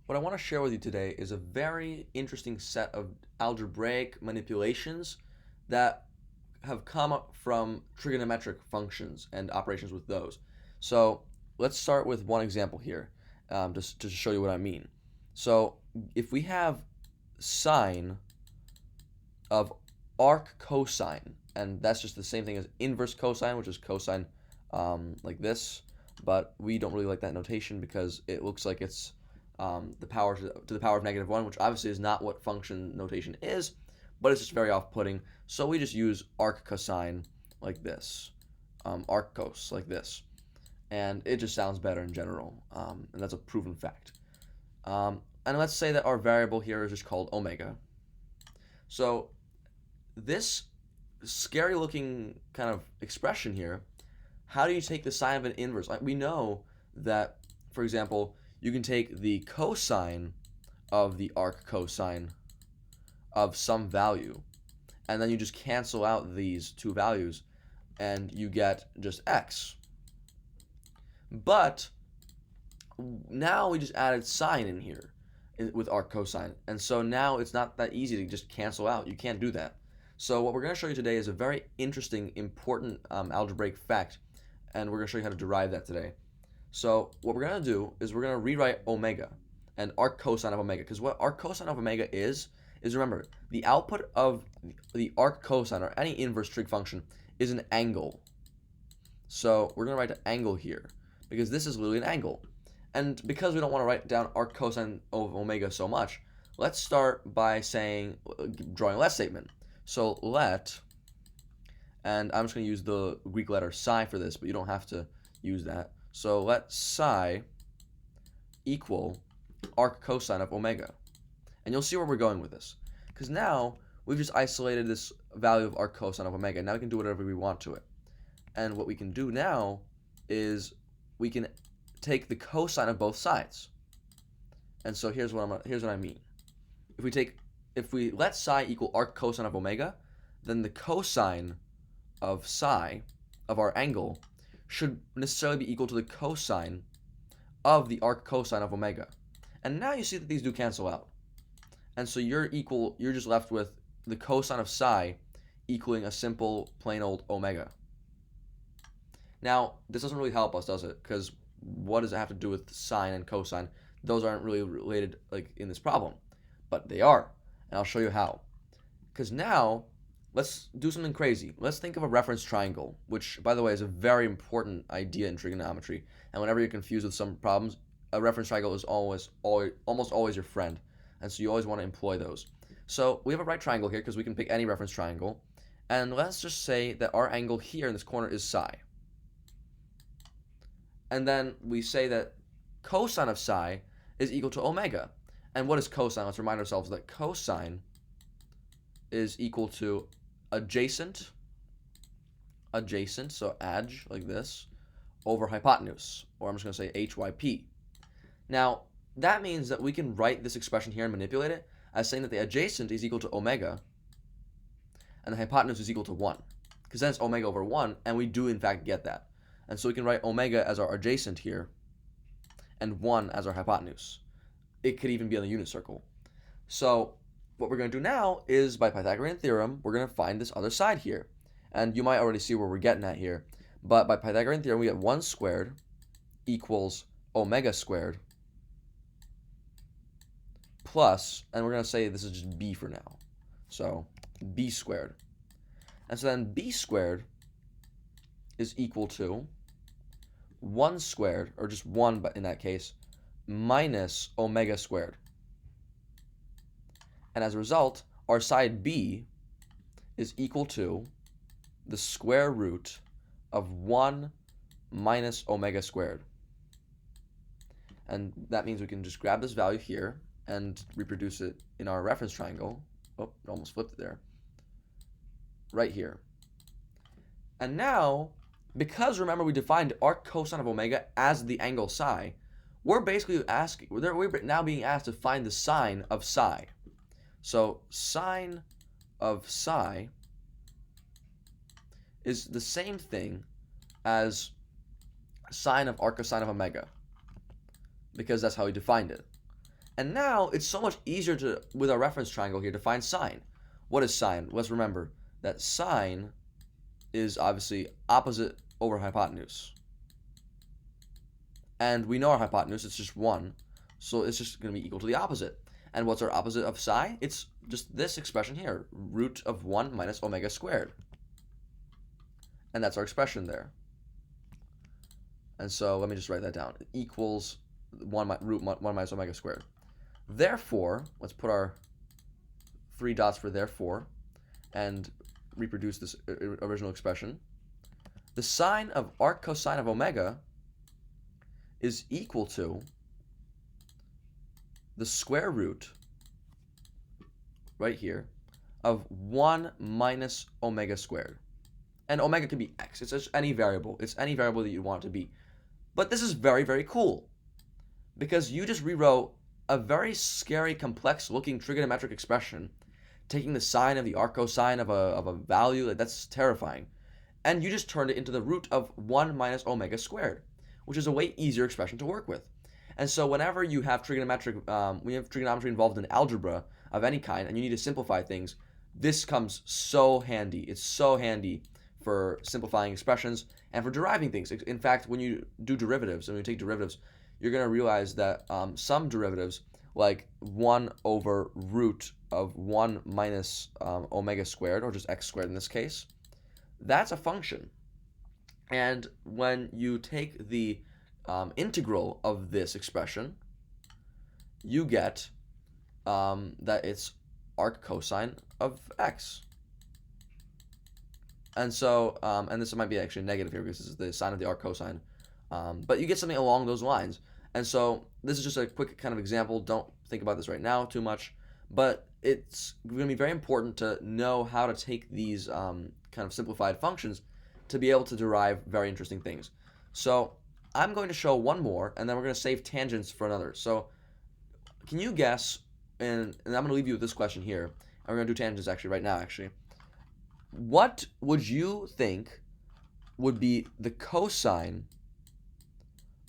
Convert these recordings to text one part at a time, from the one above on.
What I want to share with you today is a very interesting set of algebraic manipulations that have come up from trigonometric functions and operations with those. So let's start with one example here, just to show you what I mean. So if we have sine of arc cosine, and that's just the same thing as inverse cosine, which is cosine like this, but we don't really like that notation because it looks like it's the power to the power of -1, which obviously is not what function notation is, but it's just very off-putting. So we just use arc cosine like this, arc cos like this, and it just sounds better in general, and that's a proven fact. And let's say that our variable here is just called omega. So this scary looking kind of expression here, how do you take the sine of an inverse? We know that, for example, you can take the cosine of the arc cosine of some value, and then you just cancel out these two values, and you get just x. But now we just added sine in here with arc cosine, and so now it's not that easy to just cancel out. You can't do that. So what we're going to show you today is a very interesting, important algebraic fact, and we're going to show you how to derive that today. So what we're going to do is we're going to rewrite omega and arc cosine of omega, because what arc cosine of omega is remember, the output of the arc cosine or any inverse trig function is an angle. So we're going to write an angle here because this is literally an angle. And because we don't want to write down arc cosine of omega so much, let's start by drawing a let statement. So let, and I'm just going to use the Greek letter psi for this, but you don't have to use that. So let psi equal arc cosine of omega. And you'll see where we're going with this. Because now we've just isolated this value of arc cosine of omega. Now we can do whatever we want to it. And what we can do now is we can take the cosine of both sides. And so here's what I mean. If we let psi equal arc cosine of omega, then the cosine of psi of our angle should necessarily be equal to the cosine of the arc cosine of omega. And now you see that these do cancel out. And so you're just left with the cosine of psi equaling a simple plain old omega. Now, this doesn't really help us, does it? Because what does it have to do with sine and cosine? Those aren't really related like in this problem, but they are. And I'll show you how. Because now, let's do something crazy. Let's think of a reference triangle, which, by the way, is a very important idea in trigonometry. And whenever you're confused with some problems, a reference triangle is almost always your friend. And so you always want to employ those. So we have a right triangle here because we can pick any reference triangle. And let's just say that our angle here in this corner is psi. And then we say that cosine of psi is equal to omega. And what is cosine? Let's remind ourselves that cosine is equal to adjacent, so adj, like this, over hypotenuse, or I'm just going to say hyp. Now, that means that we can write this expression here and manipulate it as saying that the adjacent is equal to omega, and the hypotenuse is equal to 1, because then it's omega over 1, and we do in fact get that. And so we can write omega as our adjacent here, and 1 as our hypotenuse. It could even be on the unit circle. So what we're going to do now is, by Pythagorean theorem, we're going to find this other side here. And you might already see where we're getting at here. But by Pythagorean theorem, we get 1 squared equals omega squared plus, and we're going to say this is just b for now. So b squared. And so then b squared is equal to 1 squared, or just 1 but in that case, minus omega squared. And as a result, our side b is equal to the square root of 1 minus omega squared. And that means we can just grab this value here and reproduce it in our reference triangle. Oh, it almost flipped it there. Right here. And now, because remember we defined arc cosine of omega as the angle psi, we're now being asked to find the sine of psi. So sine of psi is the same thing as sine of arc cosine of omega, because that's how we defined it. And now it's so much easier to, with our reference triangle here, to find sine. What is sine? Let's remember that sine is obviously opposite over hypotenuse. And we know our hypotenuse, it's just 1. So it's just going to be equal to the opposite. And what's our opposite of psi? It's just this expression here, root of 1 minus omega squared. And that's our expression there. And so let me just write that down. It equals root 1 minus omega squared. Therefore, let's put our 3 dots for therefore and reproduce this original expression. The sine of arc cosine of omega is equal to the square root, right here, of 1 minus omega squared. And omega can be x. It's just any variable. It's any variable that you want it to be. But this is very, very cool, because you just rewrote a very scary, complex-looking trigonometric expression, taking the sine of the arc cosine of a value, that's terrifying, and you just turned it into the root of 1 minus omega squared, which is a way easier expression to work with. And so whenever you have trigonometry involved in algebra of any kind, and you need to simplify things, this comes so handy. It's so handy for simplifying expressions and for deriving things. In fact, when you do derivatives, and when you take derivatives, you're going to realize that some derivatives, like 1 over root of 1 minus omega squared, or just x squared in this case, that's a function. And when you take the integral of this expression, you get that it's arc cosine of x. And so, and this might be actually negative here because this is the sine of the arc cosine. But you get something along those lines. And so this is just a quick kind of example. Don't think about this right now too much. But it's going to be very important to know how to take these kind of simplified functions to be able to derive very interesting things. So I'm going to show one more, and then we're going to save tangents for another. So can you guess, and I'm going to leave you with this question here, and we're going to do tangents actually right now actually. What would you think would be the cosine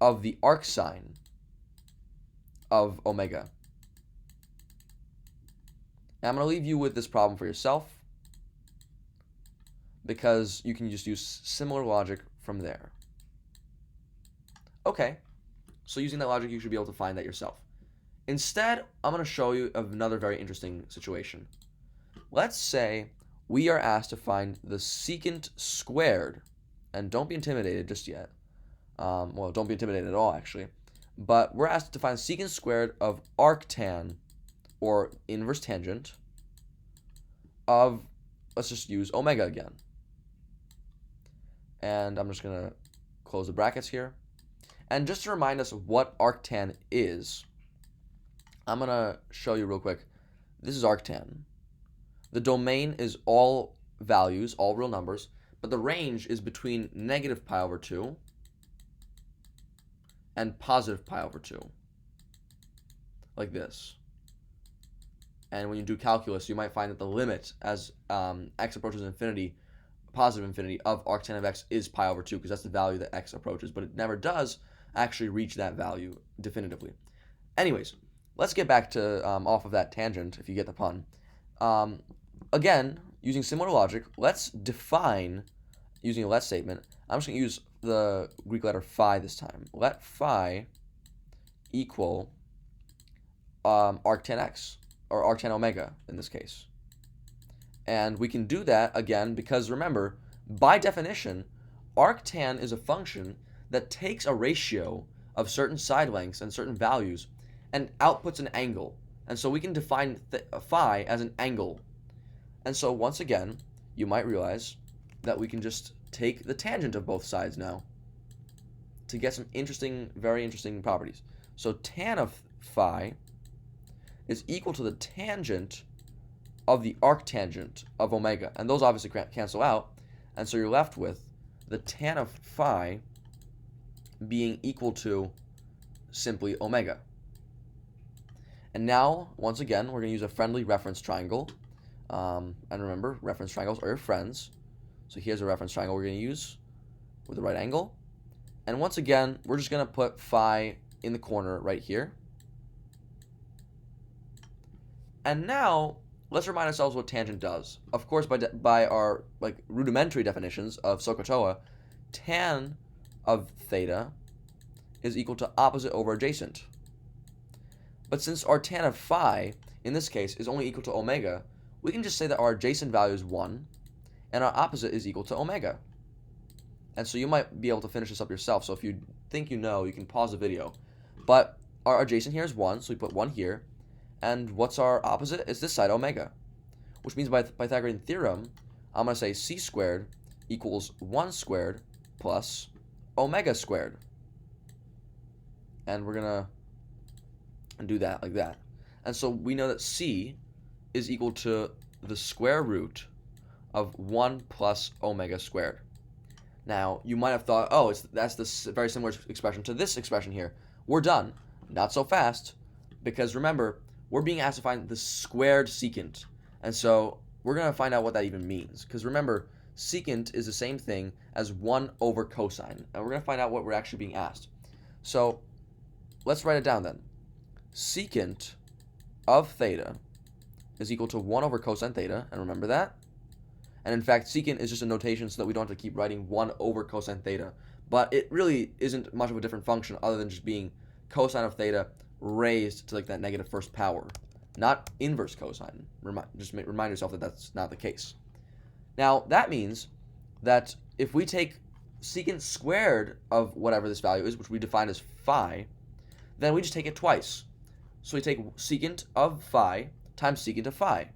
of the arc sine of omega? And I'm going to leave you with this problem for yourself, because you can just use similar logic from there. Okay, so using that logic, you should be able to find that yourself. Instead, I'm going to show you another very interesting situation. Let's say we are asked to find the secant squared, and don't be intimidated just yet. Well, don't be intimidated at all, actually. But we're asked to find secant squared of arctan, or inverse tangent, of, let's just use omega again. And I'm just going to close the brackets here. And just to remind us what arctan is, I'm going to show you real quick. This is arctan. The domain is all values, all real numbers, but the range is between negative pi over 2 and positive pi over 2, like this. And when you do calculus, you might find that the limit as x approaches infinity, positive infinity, of arctan of x is pi over 2, because that's the value that x approaches, but it never does actually reach that value definitively. Anyways, let's get back to off of that tangent, if you get the pun. Again, using similar logic, let's define, using a let statement, I'm just going to use the Greek letter phi this time. Let phi equal arctan x, or arctan omega in this case. And we can do that, again, because remember, by definition, arctan is a function that takes a ratio of certain side lengths and certain values and outputs an angle. And so we can define phi as an angle. And so once again, you might realize that we can just take the tangent of both sides now to get some interesting, very interesting properties. So tan of phi is equal to the tangent of the arctangent of omega. And those obviously cancel out. And so you're left with the tan of phi being equal to simply omega. And now, once again, we're going to use a friendly reference triangle. And remember, reference triangles are your friends. So here's a reference triangle we're going to use with the right angle. And once again, we're just going to put phi in the corner right here. And now let's remind ourselves what tangent does. Of course, by our rudimentary definitions of SOHCAHTOA, tan of theta is equal to opposite over adjacent. But since our tan of phi, in this case, is only equal to omega, we can just say that our adjacent value is 1, and our opposite is equal to omega. And so you might be able to finish this up yourself, so if you think you know, you can pause the video. But our adjacent here is 1, so we put 1 here, and what's our opposite? It's this side, omega. Which means by Pythagorean theorem, I'm going to say c squared equals 1 squared plus omega squared. And we're going to do that like that. And so we know that c is equal to the square root of 1 plus omega squared. Now, you might have thought, oh, that's this very similar expression to this expression here. We're done. Not so fast, because remember, we're being asked to find the squared secant. And so we're going to find out what that even means. Because remember, secant is the same thing as 1 over cosine. And we're going to find out what we're actually being asked. So let's write it down then. Secant of theta is equal to 1 over cosine theta. And remember that. And in fact, secant is just a notation so that we don't have to keep writing 1 over cosine theta. But it really isn't much of a different function other than just being cosine of theta raised to that negative first power. Not inverse cosine. Remind yourself that that's not the case. Now, that means that if we take secant squared of whatever this value is, which we define as phi, then we just take it twice. So we take secant of phi times secant of phi.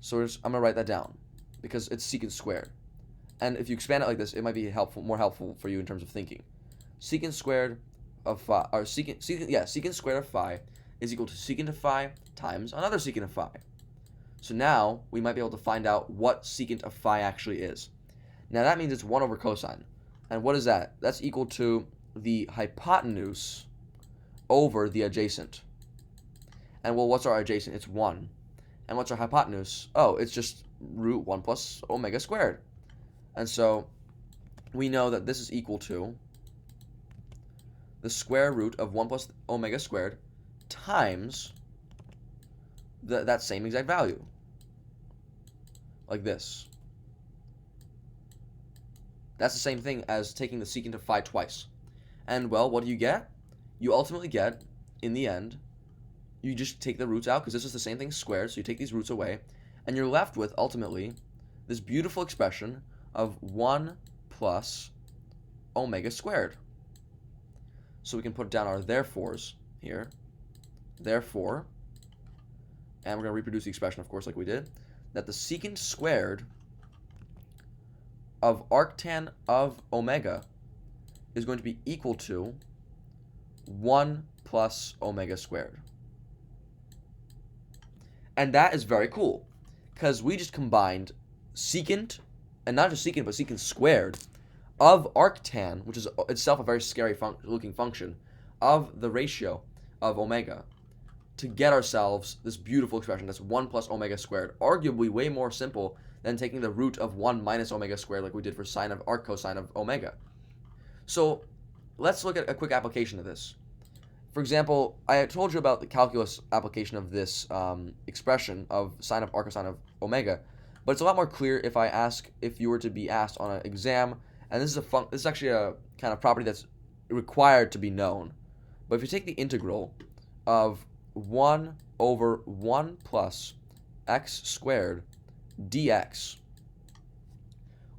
So I'm going to write that down, because it's secant squared. And if you expand it like this, it might be more helpful for you in terms of thinking. Secant squared of phi, or secant squared of phi is equal to secant of phi times another secant of phi. So now we might be able to find out what secant of phi actually is. Now that means it's 1 over cosine. And what is that? That's equal to the hypotenuse over the adjacent. And well, what's our adjacent? It's 1. And what's our hypotenuse? Oh, it's just root 1 plus omega squared. And so we know that this is equal to the square root of 1 plus omega squared times that same exact value. Like this. That's the same thing as taking the secant of phi twice. And well, what do you get? You ultimately get, in the end, you just take the roots out, because this is the same thing squared, so you take these roots away, and you're left with, ultimately, this beautiful expression of 1 plus omega squared. So we can put down our therefores here. Therefore, and we're going to reproduce the expression, of course, like we did, that the secant squared of arctan of omega is going to be equal to 1 plus omega squared. And that is very cool, because we just combined secant, and not just secant, but secant squared, of arctan, which is itself a very scary looking function, of the ratio of omega, to get ourselves this beautiful expression that's 1 plus omega squared, arguably way more simple than taking the root of 1 minus omega squared like we did for sine of arc cosine of omega. So let's look at a quick application of this. For example, I told you about the calculus application of this expression of sine of arc cosine of omega, but it's a lot more clear if you were to be asked on an exam, and this is actually a kind of property that's required to be known. But if you take the integral of 1 over 1 plus x squared dx,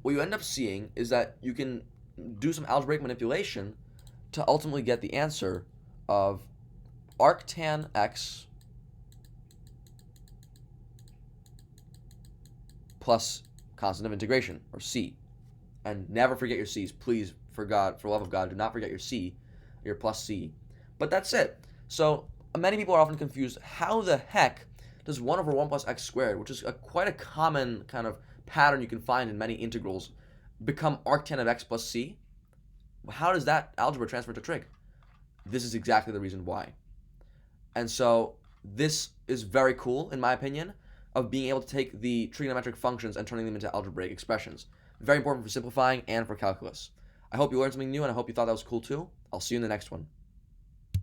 what you end up seeing is that you can do some algebraic manipulation to ultimately get the answer of arctan x plus constant of integration, or c. And never forget your c's. Please, for the love of God, do not forget your c, your plus c. But that's it. So many people are often confused. How the heck does 1 over 1 plus x squared, which is quite a common kind of pattern you can find in many integrals, become arctan of x plus c? How does that algebra transfer to trig? This is exactly the reason why. And so this is very cool, in my opinion, of being able to take the trigonometric functions and turning them into algebraic expressions. Very important for simplifying and for calculus. I hope you learned something new, and I hope you thought that was cool too. I'll see you in the next one.